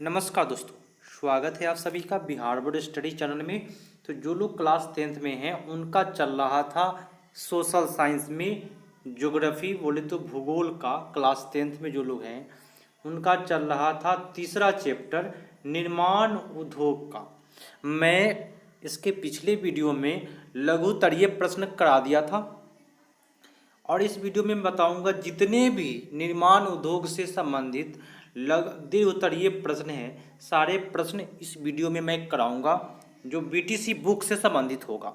नमस्कार दोस्तों, स्वागत है आप सभी का बिहार बोर्ड स्टडी चैनल में। तो जो लोग क्लास 10th में हैं उनका चल रहा था सोशल साइंस में ज्योग्राफी बोले तो भूगोल का। क्लास 10th में जो लोग हैं उनका चल रहा था तीसरा चैप्टर निर्माण उद्योग का। मैं इसके पिछले वीडियो में लघुतरीय प्रश्न करा दिया था और इस वीडियो में मैं बताऊंगा जितने भी निर्माण उद्योग से संबंधित दीर्घ उत्तरीय प्रश्न हैं, सारे प्रश्न इस वीडियो में मैं कराऊंगा जो बीटीसी बुक से संबंधित होगा।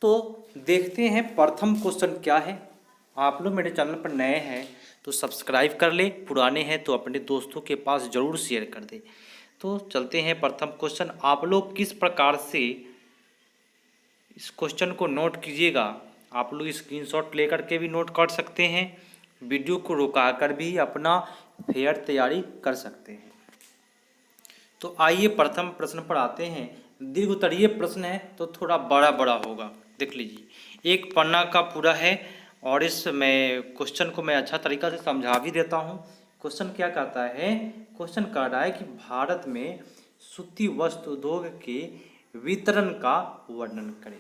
तो देखते हैं प्रथम क्वेश्चन क्या है। आप लोग मेरे चैनल पर नए हैं तो सब्सक्राइब कर ले, पुराने हैं तो अपने दोस्तों के पास ज़रूर शेयर कर दे। तो चलते हैं प्रथम क्वेश्चन। आप लोग किस प्रकार से इस क्वेश्चन को नोट कीजिएगा। आप लोग स्क्रीनशॉट लेकर के भी नोट कर सकते हैं, वीडियो को रुकाकर भी अपना फेयर तैयारी कर सकते हैं। तो आइए प्रथम प्रश्न पर आते हैं। दीर्घ उत्तरीय प्रश्न है तो थोड़ा बड़ा बड़ा होगा, देख लीजिए। एक पन्ना का पूरा है और इस क्वेश्चन को मैं अच्छा तरीका से समझा भी देता हूँ। क्वेश्चन क्या कहता है? क्वेश्चन कह रहा है कि भारत में सूती वस्त्र उद्योग के वितरण का वर्णन करें।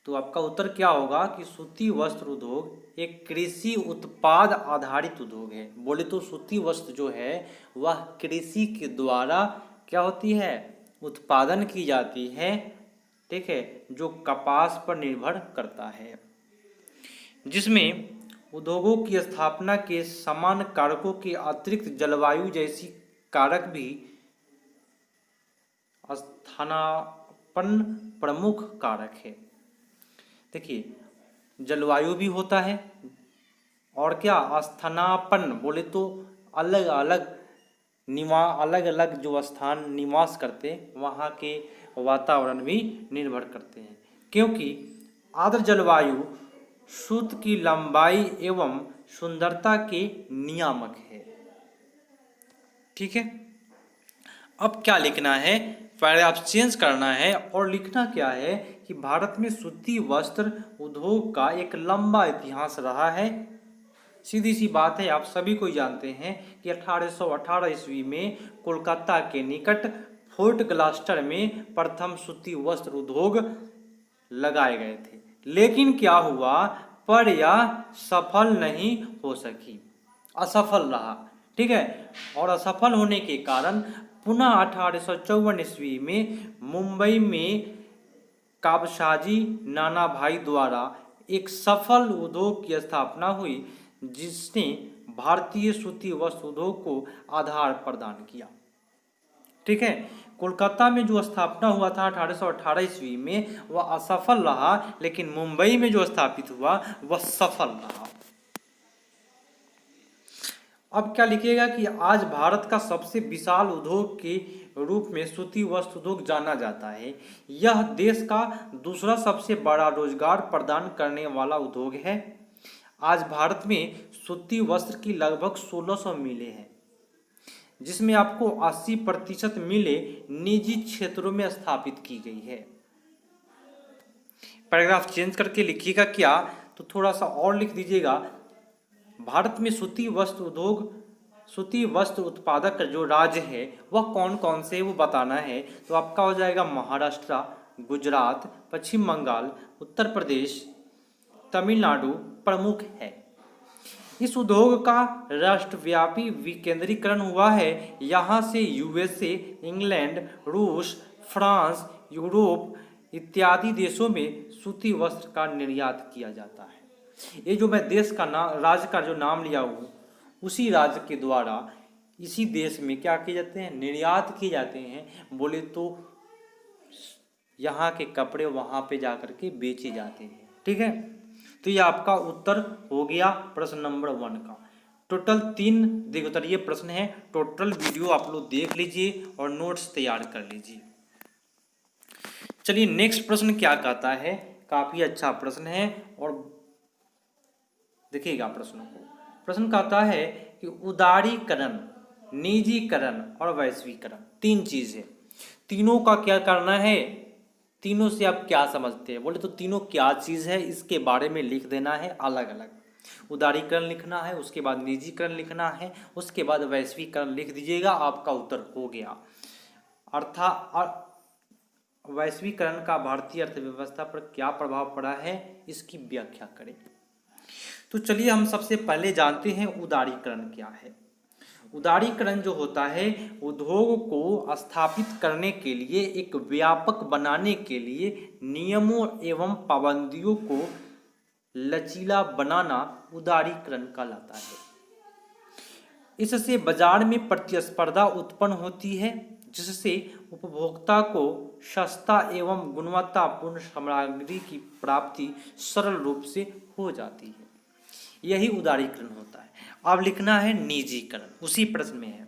तो आपका उत्तर क्या होगा कि सूती वस्त्र उद्योग एक कृषि उत्पाद आधारित उद्योग है। बोले तो सूती वस्त्र जो है वह कृषि के द्वारा क्या होती है, उत्पादन की जाती है, ठीक है, जो कपास पर निर्भर करता है, जिसमें उद्योगों की स्थापना के समान कारकों के अतिरिक्त जलवायु जैसी कारक भी स्थानापन्न प्रमुख कारक है। देखिए, जलवायु भी होता है और क्या स्थानापन्न बोले तो अलग अलग जो स्थान निवास करते हैं वहाँ के वातावरण भी निर्भर करते हैं, क्योंकि आर्द्र जलवायु सूत की लंबाई एवं सुंदरता के नियामक है। ठीक है, अब क्या लिखना है? पैराग्राफ चेंज करना है और लिखना क्या है कि भारत में सूती वस्त्र उद्योग का एक लंबा इतिहास रहा है। सीधी सी बात है, आप सभी को जानते हैं कि 1818 ईस्वी में कोलकाता के निकट फोर्ट ग्लास्टर में प्रथम सूती वस्त्र उद्योग लगाए गए थे, लेकिन क्या हुआ, पर यह सफल नहीं हो सकी, असफल रहा। ठीक है, और असफल होने के कारण पुनः 1854 ईस्वी में मुंबई में काबसाजी नाना भाई द्वारा एक सफल उद्योग की स्थापना हुई, जिसने भारतीय सूती वस्त्र उद्योग को आधार प्रदान किया। ठीक है, कोलकाता में जो स्थापना हुआ था 1818 ईस्वी में वह असफल रहा, लेकिन मुंबई में जो स्थापित हुआ वह सफल रहा। अब क्या लिखिएगा कि आज भारत का सबसे विशाल उद्योग के रूप में सूती वस्त्र उद्योग जाना जाता है। यह देश का दूसरा सबसे बड़ा रोजगार प्रदान करने वाला उद्योग है। आज भारत में सूती वस्त्र की लगभग 1600 मिलें हैं, जिसमें आपको 80% मिलें निजी क्षेत्रों में स्थापित की गई है। पैराग्राफ चेंज करके लिखिएगा क्या, तो थोड़ा सा और लिख दीजिएगा। भारत में सूती वस्त्र उत्पादक जो राज्य है वह कौन कौन से वो बताना है। तो आपका हो जाएगा महाराष्ट्र, गुजरात, पश्चिम बंगाल, उत्तर प्रदेश, तमिलनाडु प्रमुख है। इस उद्योग का राष्ट्रव्यापी विकेंद्रीकरण हुआ है। यहाँ से यूएसए, इंग्लैंड, रूस, फ्रांस, यूरोप इत्यादि देशों में सूती वस्त्र का निर्यात किया जाता है। ये जो मैं देश का नाम, राज्य का जो नाम लिया हूँ, उसी राज्य के द्वारा इसी देश में क्या किए जाते हैं, निर्यात किए जाते हैं। बोले तो यहाँ के कपड़े वहाँ पे जाकर के बेचे जाते हैं। ठीक है, तो ये आपका उत्तर हो गया प्रश्न नंबर 1 का। टोटल 3 दीर्घोत्तरीय प्रश्न है। टोटल वीडियो आप लोग देख लीजिए और नोट्स तैयार कर लीजिए। चलिए नेक्स्ट प्रश्न क्या कहता है। काफी अच्छा प्रश्न है और देखिएगा प्रश्न को। प्रश्न कहता है कि उदारीकरण, निजीकरण और वैश्वीकरण 3 चीज है। तीनों का क्या करना है, तीनों से आप क्या समझते हैं। बोले तो तीनों क्या चीज है इसके बारे में लिख देना है अलग अलग। उदारीकरण लिखना है, उसके बाद निजीकरण लिखना है, उसके बाद वैश्वीकरण लिख दीजिएगा, आपका उत्तर हो गया। अर्थात वैश्वीकरण का भारतीय अर्थव्यवस्था पर क्या प्रभाव पड़ा है, इसकी व्याख्या करें। तो चलिए हम सबसे पहले जानते हैं उदारीकरण क्या है। उदारीकरण जो होता है, उद्योग को स्थापित करने के लिए, एक व्यापक बनाने के लिए नियमों एवं पाबंदियों को लचीला बनाना उदारीकरण कहलाता है। इससे बाजार में प्रतिस्पर्धा उत्पन्न होती है, जिससे उपभोक्ता को सस्ता एवं गुणवत्तापूर्ण सामग्री की प्राप्ति सरल रूप से हो जाती है। यही उदारीकरण होता है। अब लिखना है निजीकरण, उसी प्रश्न में है।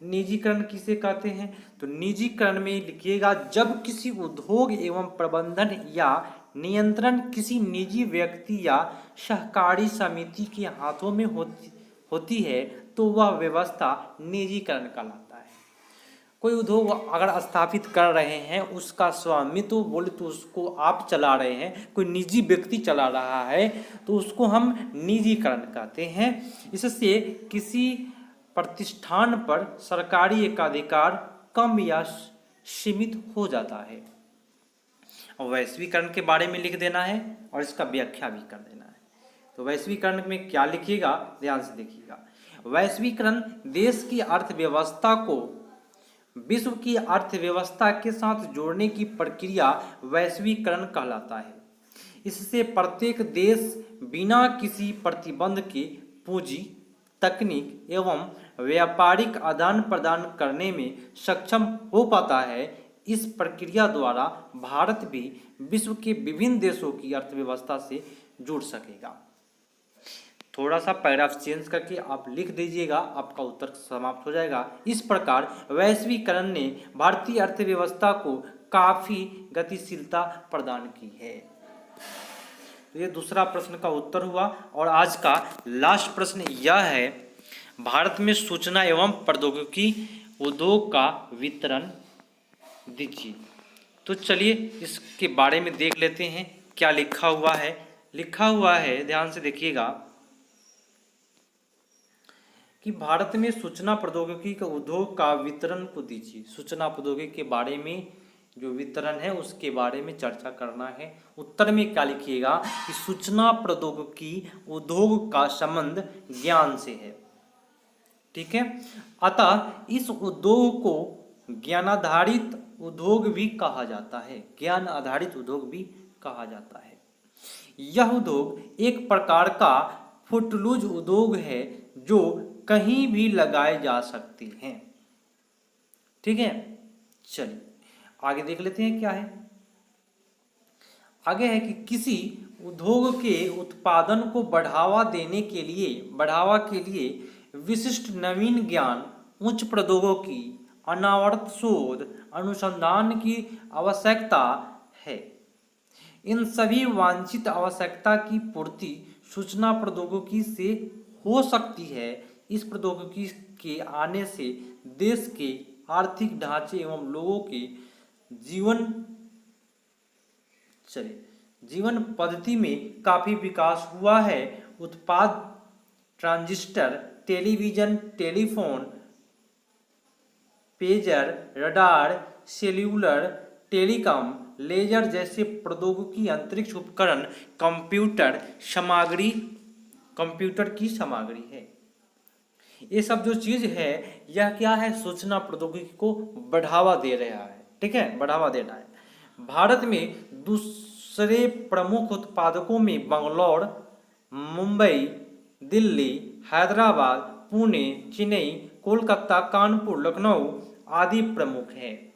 निजीकरण किसे कहते हैं? तो निजीकरण में लिखिएगा, जब किसी उद्योग एवं प्रबंधन या नियंत्रण किसी निजी व्यक्ति या सहकारी समिति के हाथों में होती है तो वह व्यवस्था निजीकरण कहलाता है। कोई उद्योग अगर स्थापित कर रहे हैं, उसका स्वामित्व बोले तो उसको आप चला रहे हैं, कोई निजी व्यक्ति चला रहा है तो उसको हम निजीकरण कहते हैं। इससे किसी प्रतिष्ठान पर सरकारी एकाधिकार कम या सीमित हो जाता है। और वैश्वीकरण के बारे में लिख देना है और इसका व्याख्या भी कर देना है। तो वैश्वीकरण में क्या लिखिएगा, ध्यान से देखिएगा। वैश्वीकरण देश की अर्थव्यवस्था को विश्व की अर्थव्यवस्था के साथ जोड़ने की प्रक्रिया वैश्वीकरण कहलाता है। इससे प्रत्येक देश बिना किसी प्रतिबंध के पूंजी, तकनीक एवं व्यापारिक आदान प्रदान करने में सक्षम हो पाता है। इस प्रक्रिया द्वारा भारत भी विश्व के विभिन्न देशों की अर्थव्यवस्था से जुड़ सकेगा। थोड़ा सा पैराग्राफ चेंज करके आप लिख दीजिएगा, आपका उत्तर समाप्त हो जाएगा। इस प्रकार वैश्वीकरण ने भारतीय अर्थव्यवस्था को काफी गतिशीलता प्रदान की है। तो ये दूसरा प्रश्न का उत्तर हुआ। और आज का लास्ट प्रश्न यह है, भारत में सूचना एवं प्रौद्योगिकी उद्योग का वितरण दीजिए। तो चलिए इसके बारे में देख लेते हैं क्या लिखा हुआ है। लिखा हुआ है, ध्यान से देखिएगा, कि भारत में सूचना प्रौद्योगिकी के उद्योग का वितरण को दीजिए। सूचना प्रौद्योगिकी के बारे में जो वितरण है उसके बारे में चर्चा करना है। उत्तर में क्या लिखिएगा कि सूचना प्रौद्योगिकी उद्योग का संबंध ज्ञान से है। ठीक है, अतः इस उद्योग को ज्ञानाधारित उद्योग भी कहा जाता है। ज्ञान आधारित उद्योग भी कहा जाता है। यह उद्योग एक प्रकार का फुटलूज उद्योग है जो कहीं भी लगाए जा सकते हैं। ठीक है, चलिए आगे देख लेते हैं क्या है। आगे है कि किसी उद्योग के उत्पादन को बढ़ावा के लिए विशिष्ट नवीन ज्ञान, उच्च प्रौद्योगिकी, अनावर्त शोध, अनुसंधान की आवश्यकता है। इन सभी वांछित आवश्यकता की पूर्ति सूचना प्रौद्योगिकी से हो सकती है। इस प्रौद्योगिकी के आने से देश के आर्थिक ढांचे एवं लोगों के जीवन पद्धति में काफी विकास हुआ है। उत्पाद transistor, television, telephone, pager, radar, cellular, telecom, laser जैसे प्रौद्योगिकी अंतरिक्ष उपकरण कंप्यूटर की सामग्री है। ये सब जो चीज है यह क्या है, सूचना प्रौद्योगिकी को बढ़ावा दे रहा है। ठीक है, बढ़ावा देना है। भारत में दूसरे प्रमुख उत्पादकों में बंगलौर, मुंबई, दिल्ली, हैदराबाद, पुणे, चेन्नई, कोलकाता, कानपुर, लखनऊ आदि प्रमुख हैं।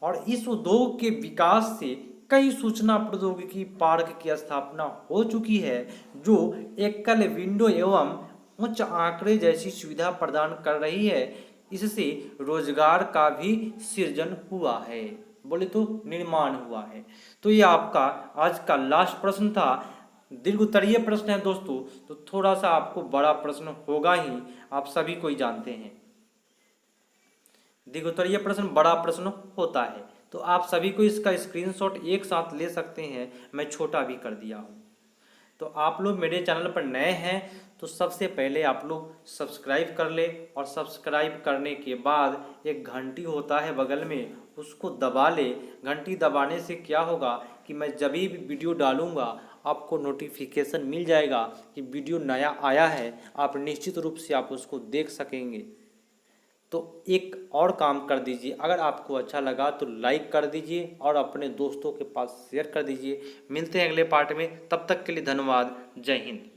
और इस उद्योग के विकास से कई सूचना प्रौद्योगिकी पार्क की स्थापना हो चुकी है जो एकल विंडो एवं उच्च आंकड़े जैसी सुविधा प्रदान कर रही है। इससे रोजगार का भी सृजन हुआ है, बोले तो निर्माण हुआ है। तो ये आपका आज का लास्ट प्रश्न था। दीर्घ उत्तरीय प्रश्न है दोस्तों, तो थोड़ा सा आपको बड़ा प्रश्न होगा ही, आप सभी कोई जानते हैं। दीर्घ उत्तरीय प्रश्न बड़ा प्रश्न होता है, तो आप सभी को इसका स्क्रीनशॉट एक साथ ले सकते हैं। मैं छोटा भी कर दिया हूँ। तो आप लोग मेरे चैनल पर नए हैं तो सबसे पहले आप लोग सब्सक्राइब कर ले, और सब्सक्राइब करने के बाद एक घंटी होता है बगल में, उसको दबा ले। घंटी दबाने से क्या होगा कि मैं जब भी वीडियो डालूंगा आपको नोटिफिकेशन मिल जाएगा कि वीडियो नया आया है, आप निश्चित रूप से आप उसको देख सकेंगे। तो एक और काम कर दीजिए, अगर आपको अच्छा लगा तो लाइक कर दीजिए और अपने दोस्तों के पास शेयर कर दीजिए। मिलते हैं अगले पार्ट में, तब तक के लिए धन्यवाद। जय हिंद।